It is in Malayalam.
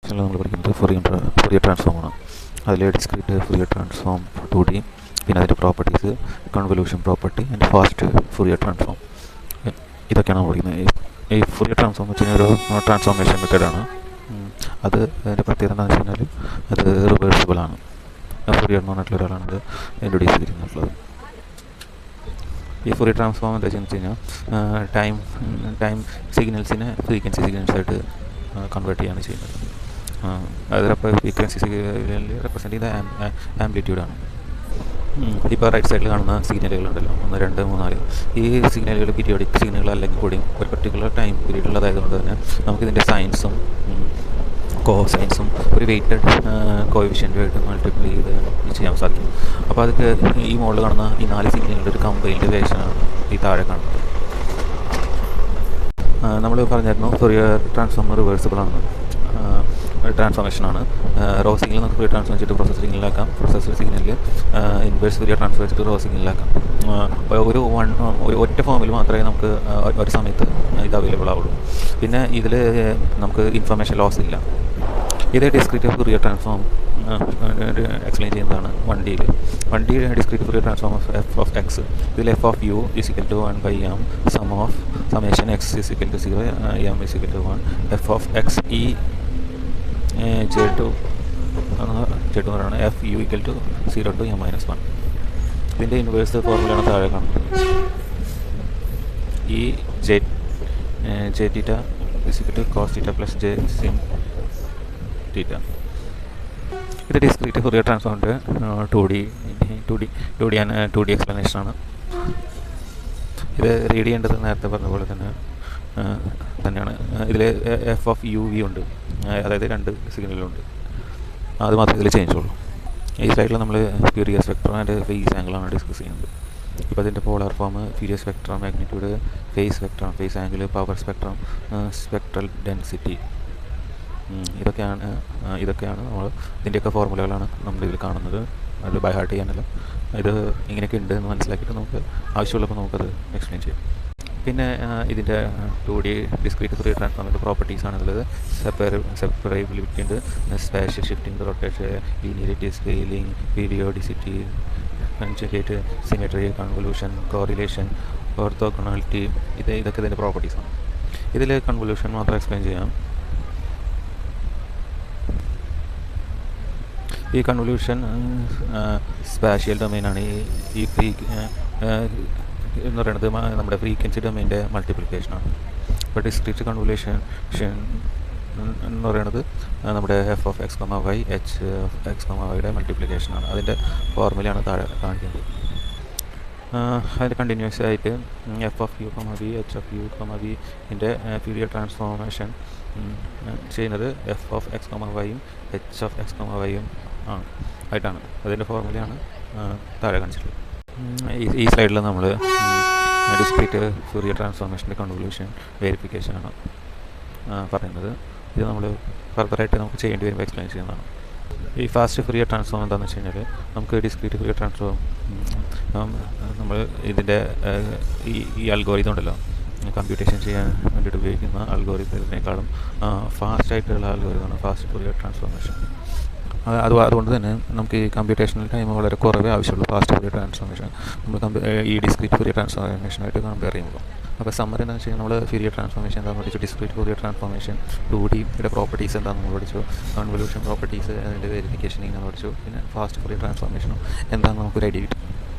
നമ്മൾ പഠിക്കുന്നത് ഫൊറിയർ ട്രാൻസ്ഫോമാണ്. അതിൽ ഡിസ്ക്രീറ്റ് ഫൊറിയർ ട്രാൻസ്ഫോം 2D, പിന്നെ അതിൻ്റെ properties, convolution property and fast Fourier transform, ഇതൊക്കെയാണ് നമ്മൾ പഠിക്കുന്നത്. ഈ ഫൊറിയർ ട്രാൻസ്ഫോം വെച്ച് കഴിഞ്ഞാൽ ഒരു ട്രാൻസ്ഫോർമേഷൻ മെത്തേഡാണ്. അത് അതിൻ്റെ പ്രത്യേകത എന്താണെന്ന് വെച്ച് കഴിഞ്ഞാൽ അത് റിവേഴ്സിബിൾ ആണ്. ഫൊറിയർ എന്ന് പറഞ്ഞിട്ടുള്ള ഒരാളാണത് ഇൻട്രൊഡ്യൂസ് ചെയ്തിട്ടുള്ളത്. ഈ ഫൊറിയർ ട്രാൻസ്ഫോം എന്താ വെച്ച് കഴിഞ്ഞാൽ ടൈം സിഗ്നൽസിനെ ഫ്രീക്വൻസി സിഗ്നൽസായിട്ട് കൺവേർട്ട് ചെയ്യാണ് ചെയ്യുന്നത്. അത് ഫ്രീക്വൻസി സിഗ്നൽ റെപ്രസെൻ്റ് ചെയ്ത ആംപ്ലിറ്റ്യൂഡാണ്. ഇപ്പോൾ റൈറ്റ് സൈഡിൽ കാണുന്ന സിഗ്നലുകളുണ്ടല്ലോ, 1, 2, 3, 4, ഈ സിഗ്നലുകൾ പീരിയോഡിക് സിഗ്നലുകൾ അല്ലെങ്കിൽ കൂടിയും ഒരു പർട്ടിക്കുലർ ടൈം പീരീഡിലുള്ളതായതുകൊണ്ട് തന്നെ നമുക്കിതിൻ്റെ സൈൻസും കോസൈൻസും ഒരു വെയ്റ്റഡ് കോഎഫിഷ്യൻറ്റുമായിട്ട് മൾട്ടിപ്ലൈ ചെയ്ത് ചെയ്യാൻ സാധിക്കും. അപ്പോൾ അതൊക്കെ ഈ മുകളിൽ കാണുന്ന ഈ 4 സിഗ്നലുകളുടെ ഒരു കമ്പൈൻഡ് വേർഷനാണ് ഈ താഴെ കാണുന്നത്. നമ്മൾ പറഞ്ഞായിരുന്നു ഫൊറിയർ ട്രാൻസ്ഫോം റിവേഴ്സിബിൾ ആണ്, ട്രാൻസ്ഫോർമേഷനാണ്. റോ സിഗ്നൽ നമുക്ക് ഫൊറിയർ ട്രാൻസ്ഫോം വെച്ചിട്ട് പ്രോസസ്സർ സിഗ്നലിലാക്കാം. പ്രോസസ്സർ സിഗ്നലിൽ ഇൻവേഴ്സ് ഫൊറിയർ ട്രാൻസ്ഫോം വെച്ചിട്ട് റോ സിഗ്നലിലാക്കാം. ഒരു ഒറ്റ ഫോമിൽ മാത്രമേ നമുക്ക് ഒരു സമയത്ത് ഇത് അവൈലബിൾ ആവുള്ളൂ. പിന്നെ ഇതിൽ നമുക്ക് ഇൻഫർമേഷൻ ലോസ് ഇല്ല. ഇതേ ഡിസ്ക്രീറ്റ് ഫൊറിയർ ട്രാൻസ്ഫോം എക്സ്പ്ലെയിൻ ചെയ്യുന്നതാണ് 1D discrete Fourier transform of F of X. ഇതിൽ F of U is equal to 1/m summation X is equal to 0, m is equal to 1, F of X E J2 എന്ന് പറയുന്നത് F U equal to 0 to m-1. ഇതിൻ്റെ ഇൻവേഴ്സ് ഫോർമുലയാണ് താഴെ കാണുന്നത്. ഈ J theta is equal to cos theta plus J sin theta. ഇത് ഡിസ്ക്രീറ്റ് ഫൊറിയർ ട്രാൻസ്ഫോമിൻ്റെ 2D എക്സ്പ്ലനേഷനാണ്. ഇത് റീഡ് ചെയ്യേണ്ടത് നേരത്തെ പറഞ്ഞ പോലെ തന്നെയാണ്. ഇതിൽ എഫ് ഓഫ് യു വി ഉണ്ട്, അതായത് 2 സിഗ്നലുണ്ട്. അത് മാത്രമേ ഇതിൽ ചേഞ്ച് ഉള്ളൂ. ഈ സൈഡിൽ നമ്മൾ ഫ്യൂരിയസ് വെക്ടർ ആൻഡ് ഫേസ് ആംഗിളാണ് ഡിസ്കസ് ചെയ്യുന്നത്. ഇപ്പോൾ അതിൻ്റെ polar form Fourier's vector, magnitude, phase vector, phase angle, power spectrum, spectral density, ഇതൊക്കെയാണ് നമ്മൾ ഇതിൻ്റെയൊക്കെ ഫോർമുലകളാണ് നമ്മളിതിൽ കാണുന്നത്. അത് ബൈ ഹാർട്ട് ചെയ്യാനല്ല, ഇത് ഇങ്ങനെയൊക്കെ ഉണ്ട് എന്ന് മനസ്സിലാക്കിയിട്ട് നമുക്ക് ആവശ്യമുള്ളപ്പോൾ നമുക്കത് എക്സ്പ്ലെയിൻ ചെയ്യാം. പിന്നെ ഇതിൻ്റെ 2D ഡിസ്ക്രീറ്റ് ഫൊറിയർ ട്രാൻസ്ഫോമിൻ്റെ പ്രോപ്പർട്ടീസാണ് ഉള്ളത്. സെപ്പറബിലിറ്റി ഉണ്ട്, spatial shifting, rotation, linearity, scaling, periodicity, കൺജുഗേറ്റ്, symmetry, convolution, correlation, orthogonality, ഇതൊക്കെ ഇതിൻ്റെ പ്രോപ്പർട്ടീസാണ്. ഇതിൽ കൺവല്യൂഷൻ മാത്രം എക്സ്പ്ലെയിൻ ചെയ്യാം. ഈ കൺവല്യൂഷൻ സ്പാഷ്യൽ ഡൊമൈനാണ്. ഈ എന്ന് പറയുന്നത് നമ്മുടെ ഫ്രീക്വൻസി ഡൊമൈൻ്റെ മൾട്ടിപ്ലിക്കേഷനാണ്. ഇപ്പോൾ ഡിസ്ക്രീറ്റ് കൺവല്യൂഷൻ എന്ന് പറയുന്നത് നമ്മുടെ F of X comma Y H of X comma വൈയുടെ മൾട്ടിപ്ലിക്കേഷനാണ്. അതിൻ്റെ ഫോർമുലയാണ് താഴെ കാണിക്കുന്നത്. അതിൻ്റെ കണ്ടിന്യൂസ് ആയിട്ട് F of U comma V H of U comma വിൻ്റെ ഫൊറിയർ ട്രാൻസ്ഫോർമേഷൻ ചെയ്യുന്നത് എഫ് ഓഫ് എക്സ് കോമ വൈയും എച്ച് ഓഫ് എക്സ് കോമ വൈയും ആയിട്ടാണ്. അതിൻ്റെ ഫോർമുലയാണ് താഴെ കാണിച്ചിട്ടുള്ളത്. ഈ സ്ലൈഡിൽ നമ്മൾ ഡിസ്ക്രീറ്റ് ഫൊറിയർ ട്രാൻസ്ഫോർമേഷൻ്റെ കൺവല്യൂഷൻ വെരിഫിക്കേഷനാണ് പറയുന്നത്. ഇത് നമ്മൾ ഫർദറായിട്ട് നമുക്ക് ചെയ്യേണ്ടി വരുമ്പോൾ എക്സ്പ്ലെയിൻ ചെയ്യുന്നതാണ്. ഈ ഫാസ്റ്റ് ഫൊറിയർ ട്രാൻസ്ഫോം എന്താണെന്ന് വെച്ച് കഴിഞ്ഞാൽ നമുക്ക് ഡിസ്ക്രീറ്റ് ഫൊറിയർ ട്രാൻസ്ഫോം നമ്മൾ ഇതിൻ്റെ ഈ അൽഗോരിതം ഉണ്ടല്ലോ, കമ്പ്യൂട്ടേഷൻ ചെയ്യാൻ വേണ്ടിയിട്ട് ഉപയോഗിക്കുന്ന അൽഗോരിതത്തിനേക്കാളും ഫാസ്റ്റായിട്ടുള്ള അൽഗോരിതമാണ് ഫാസ്റ്റ് ഫൊറിയർ ട്രാൻസ്ഫോർമേഷൻ. അതുകൊണ്ട് തന്നെ നമുക്ക് ഈ കമ്പ്യൂട്ടേഷണൽ ടൈം വളരെ കുറവേ ആവശ്യമുള്ളൂ ഫാസ്റ്റ് ഫൊറിയർ ട്രാൻസ്ഫോർമേഷൻ നമ്മൾ ഈ ഡിസ്ക്രീറ്റ് ഫൊറിയർ ട്രാൻസ്ഫോർമേഷനായിട്ട് കമ്പയർ ചെയ്യുമ്പോൾ. അപ്പോൾ സമ്മറി എന്താണെന്ന് വെച്ച് കഴിഞ്ഞാൽ നമ്മൾ ഫൊറിയർ ട്രാൻസ്ഫോർമേഷൻ എന്താണെന്ന് പഠിച്ചു, ഡിസ്ക്രീറ്റ് ഫൊറിയർ ട്രാൻസ്ഫോർമേഷൻ 2Dയുടെ പ്രോപ്പർട്ടീസ് എന്താണെന്ന് നമ്മൾ പഠിച്ചു, കൺവല്യൂഷൻ പ്രോപ്പർട്ടീസ് അതിൻ്റെ വെരിഫിക്കേഷൻ ഇങ്ങനെ പഠിച്ചു. പിന്നെ ഫാസ്റ്റ് ഫൊറിയർ ട്രാൻസ്ഫോർമേഷനും എന്താണെന്ന് നമുക്കൊരു ഐഡിയ കിട്ടും.